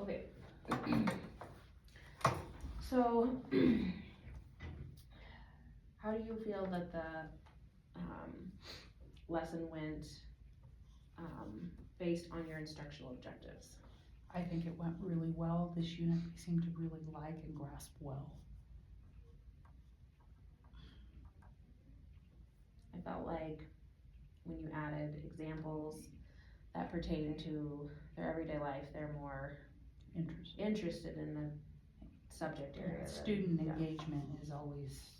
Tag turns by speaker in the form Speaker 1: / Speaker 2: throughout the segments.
Speaker 1: Okay. So, how do you feel that the, lesson went, based on your instructional objectives?
Speaker 2: I think it went really well. This unit we seem to really like and grasp well.
Speaker 1: I felt like when you added examples that pertain to their everyday life, they're more
Speaker 2: Interesting.
Speaker 1: interested in the subject area. than-
Speaker 2: Student
Speaker 1: yeah.
Speaker 2: engagement is always,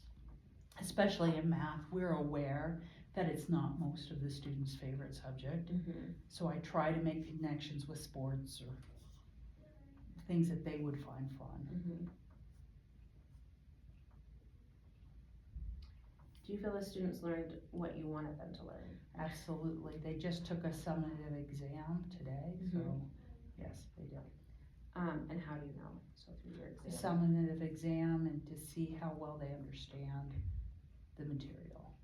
Speaker 2: especially in math, we're aware that it's not most of the students' favorite subject.
Speaker 1: Mhm.
Speaker 2: So I try to make connections with sports or things that they would find fun.
Speaker 1: Mhm. Do you feel the students learned what you wanted them to learn?
Speaker 2: Absolutely. They just took a summative exam today, so
Speaker 1: Mhm.
Speaker 2: yes, they did.
Speaker 1: And how do you know? So through your
Speaker 2: A
Speaker 1: exam.
Speaker 2: summative exam and to see how well they understand the material.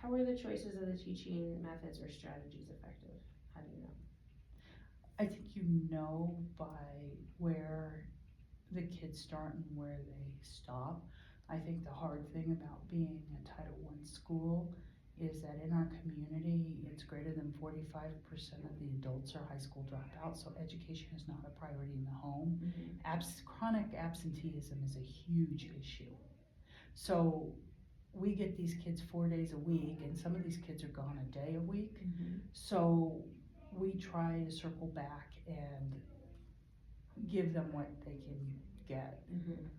Speaker 1: How were the choices of the teaching methods or strategies effective? How do you know?
Speaker 2: I think you know by where the kids start and where they stop. I think the hard thing about being a Title I school is that in our community, it's greater than 45% of the adults are high school dropouts, so education is not a priority in the home.
Speaker 1: Mhm.
Speaker 2: Chronic absenteeism is a huge issue. So we get these kids 4 days a week, and some of these kids are gone a day a week.
Speaker 1: Mhm.
Speaker 2: So we try to circle back and give them what they can get.
Speaker 1: Mhm.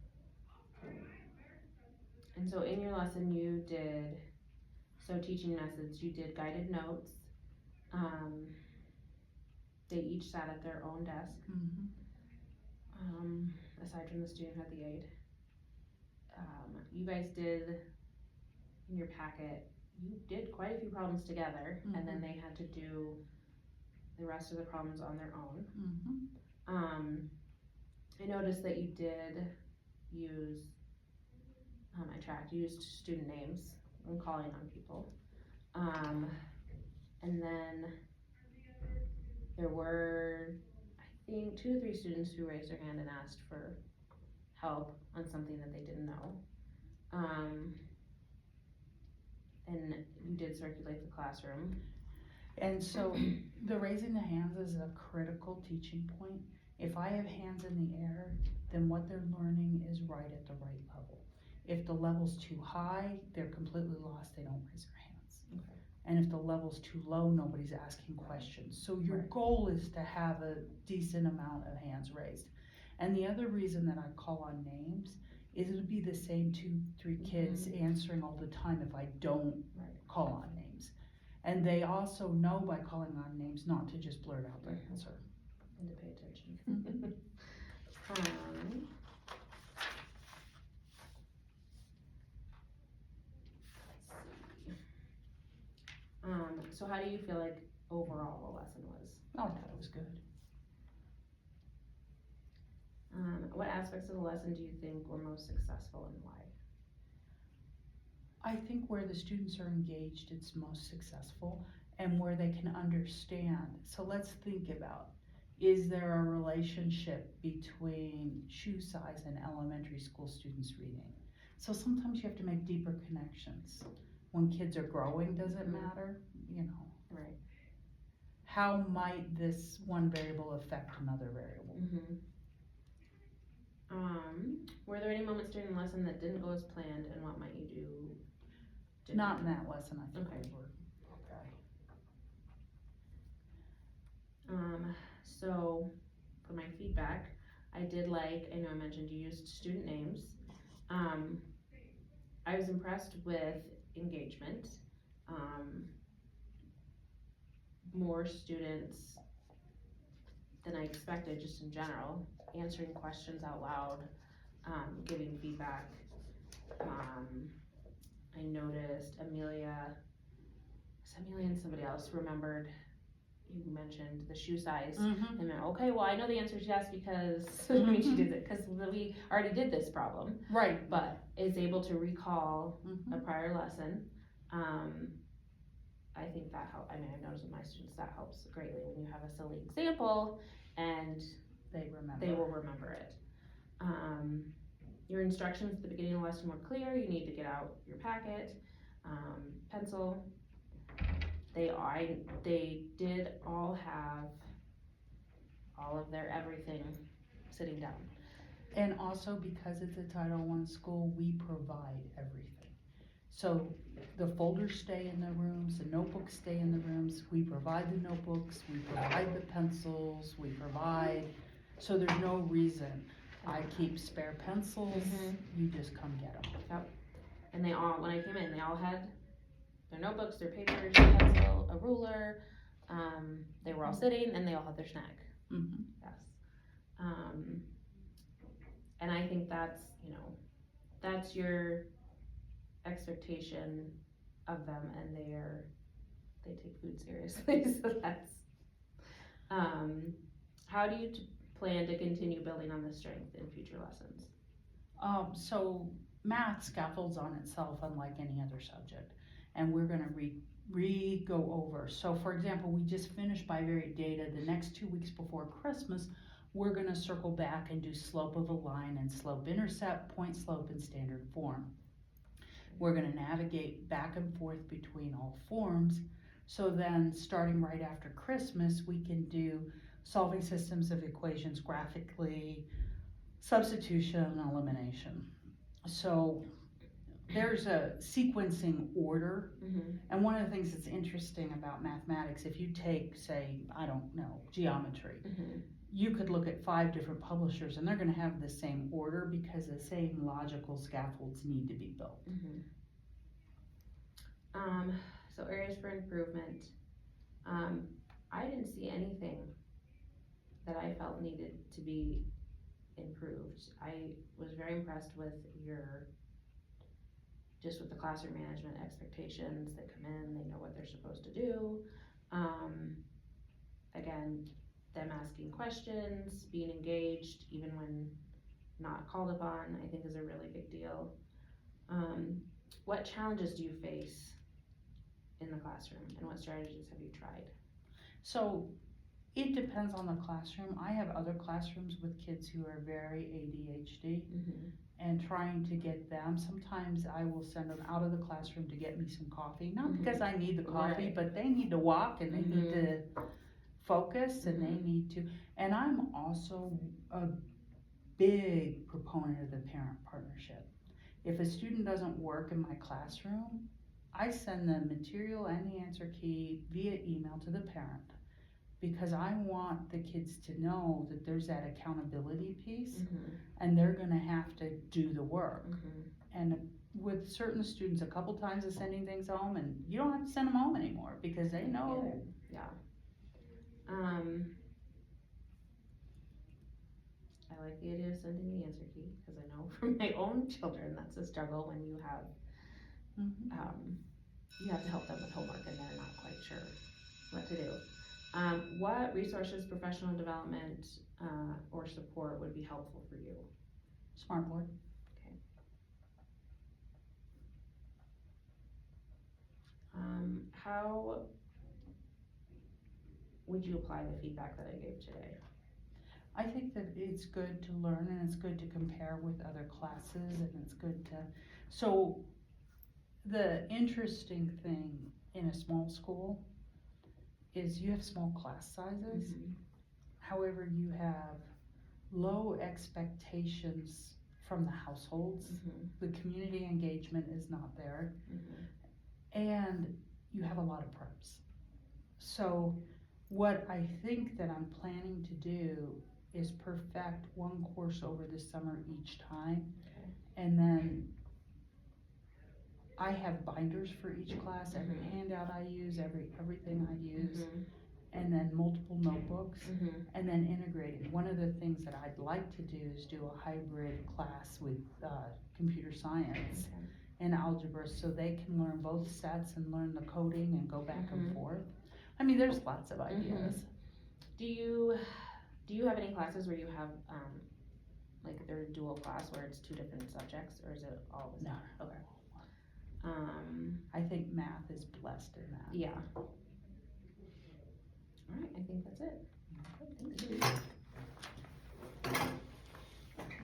Speaker 1: And so in your lesson, you did, so teaching methods, you did guided notes. They each sat at their own desk.
Speaker 2: Mm-hmm.
Speaker 1: Aside from the student who had the aid. You guys did, in your packet, you did quite a few problems together, and then they had to do the rest of the problems on their own.
Speaker 2: Mm-hmm.
Speaker 1: I noticed that you did use, used student names when calling on people. And then there were, I think, 2 or 3 students who raised their hand and asked for help on something that they didn't know. And you did circulate the classroom.
Speaker 2: And so the raising the hands is a critical teaching point. If I have hands in the air, then what they're learning is right at the right level. If the level's too high, they're completely lost, they don't raise their hands.
Speaker 1: Okay.
Speaker 2: And if the level's too low, nobody's asking questions. So your
Speaker 1: Right.
Speaker 2: goal is to have a decent amount of hands raised. And the other reason that I call on names is it'll be the same 2, 3 kids answering all the time if I don't
Speaker 1: Right.
Speaker 2: call on names. And they also know by calling on names not to just blurt out their answer.
Speaker 1: And to pay attention.
Speaker 2: Mhm.
Speaker 1: Let's see. So how do you feel like overall the lesson was?
Speaker 2: I thought it was good.
Speaker 1: What aspects of the lesson do you think were most successful and why?
Speaker 2: I think where the students are engaged, it's most successful, and where they can understand. So let's think about, is there a relationship between shoe size and elementary school students reading? So sometimes you have to make deeper connections. When kids are growing, does it matter? You know.
Speaker 1: Right.
Speaker 2: How might this one variable affect another variable?
Speaker 1: Mm-hmm. Were there any moments during the lesson that didn't go as planned, and what might you do differently?
Speaker 2: Not in that lesson, I think
Speaker 1: Okay.
Speaker 2: we were okay.
Speaker 1: So for my feedback, I did like, I know I mentioned you used student names. I was impressed with engagement. More students than I expected, just in general, answering questions out loud, giving feedback. I noticed Amelia and somebody else remembered you mentioned the shoe size.
Speaker 2: Mm-hmm.
Speaker 1: And then, okay, well, I know the answer is yes because, I mean, she did it, cause we already did this problem,
Speaker 2: Right.
Speaker 1: but is able to recall
Speaker 2: Mm-hmm.
Speaker 1: a prior lesson. I think that I mean, I've noticed with my students, that helps greatly when you have a silly example and
Speaker 2: They remember.
Speaker 1: they will remember it. Your instructions at the beginning of the lesson were clear, you need to get out your packet, pencil. They did all have all of their everything sitting down.
Speaker 2: And also because it's a Title I school, we provide everything. So the folders stay in the rooms, the notebooks stay in the rooms, we provide the notebooks, we provide the pencils, so there's no reason. I keep spare pencils,
Speaker 1: Mhm.
Speaker 2: you just come get them.
Speaker 1: And they all, when I came in, they all had their notebooks, their papers, a pencil, a ruler, they were all sitting and they all had their snack.
Speaker 2: Mm-hmm.
Speaker 1: Yes. And I think that's, that's your expectation of them, and they take food seriously, so that's, how do you plan to continue building on this strength in future lessons?
Speaker 2: So math scaffolds on itself unlike any other subject, and we're gonna go over. So for example, we just finished bivariate data. The next 2 weeks before Christmas, we're gonna circle back and do slope of a line and slope intercept, point slope, and standard form. We're gonna navigate back and forth between all forms. So then starting right after Christmas, we can do solving systems of equations graphically, substitution and elimination. So there's a sequencing order.
Speaker 1: Mm-hmm.
Speaker 2: And one of the things that's interesting about mathematics, if you take, say, I don't know, geometry,
Speaker 1: Mm-hmm.
Speaker 2: you could look at 5 different publishers and they're gonna have the same order because the same logical scaffolds need to be built.
Speaker 1: Mm-hmm. So areas for improvement, I didn't see anything that I felt needed to be improved. I was very impressed with just with the classroom management expectations. They come in, they know what they're supposed to do. Again, them asking questions, being engaged, even when not called upon, I think is a really big deal. What challenges do you face in the classroom, and what strategies have you tried?
Speaker 2: So it depends on the classroom. I have other classrooms with kids who are very ADHD.
Speaker 1: Mm-hmm.
Speaker 2: And trying to get them, sometimes I will send them out of the classroom to get me some coffee, not
Speaker 1: Mhm.
Speaker 2: because I need the coffee,
Speaker 1: Right.
Speaker 2: but they need to walk and they need
Speaker 1: Mhm.
Speaker 2: to focus and they
Speaker 1: Mhm.
Speaker 2: need to, and I'm also a big proponent of the parent partnership. If a student doesn't work in my classroom, I send the material and the answer key via email to the parent, because I want the kids to know that there's that accountability piece.
Speaker 1: Mm-hmm.
Speaker 2: And they're gonna have to do the work.
Speaker 1: Mm-hmm.
Speaker 2: And with certain students, a couple times of sending things home, and you don't have to send them home anymore because they know.
Speaker 1: Yeah. I like the idea of sending the answer key, because I know from my own children, that's a struggle when you have, you have to help them with homework and they're not quite sure what to do. What resources, professional development, or support would be helpful for you?
Speaker 2: Smartboard.
Speaker 1: Okay. How would you apply the feedback that I gave today?
Speaker 2: I think that it's good to learn and it's good to compare with other classes and it's good to, so the interesting thing in a small school is you have small class sizes.
Speaker 1: Mm-hmm.
Speaker 2: However, you have low expectations from the households.
Speaker 1: Mm-hmm.
Speaker 2: The community engagement is not there.
Speaker 1: Mm-hmm.
Speaker 2: And you have a lot of preps. So what I think that I'm planning to do is perfect one course over the summer each time.
Speaker 1: Okay.
Speaker 2: And then I have binders for each class, every
Speaker 1: Mhm.
Speaker 2: handout I use, everything I use,
Speaker 1: Mm-hmm.
Speaker 2: and then multiple notebooks,
Speaker 1: Mm-hmm.
Speaker 2: and then integrated. One of the things that I'd like to do is do a hybrid class with computer science
Speaker 1: Okay.
Speaker 2: and algebra, so they can learn both sets and learn the coding and go back and
Speaker 1: Mhm.
Speaker 2: forth. I mean, there's lots of ideas.
Speaker 1: Do you have any classes where you have, like they're dual class where it's two different subjects, or is it all the same?
Speaker 2: No.
Speaker 1: Okay.
Speaker 2: I think math is blessed in that.
Speaker 1: Yeah. Alright, I think that's it. Thank you.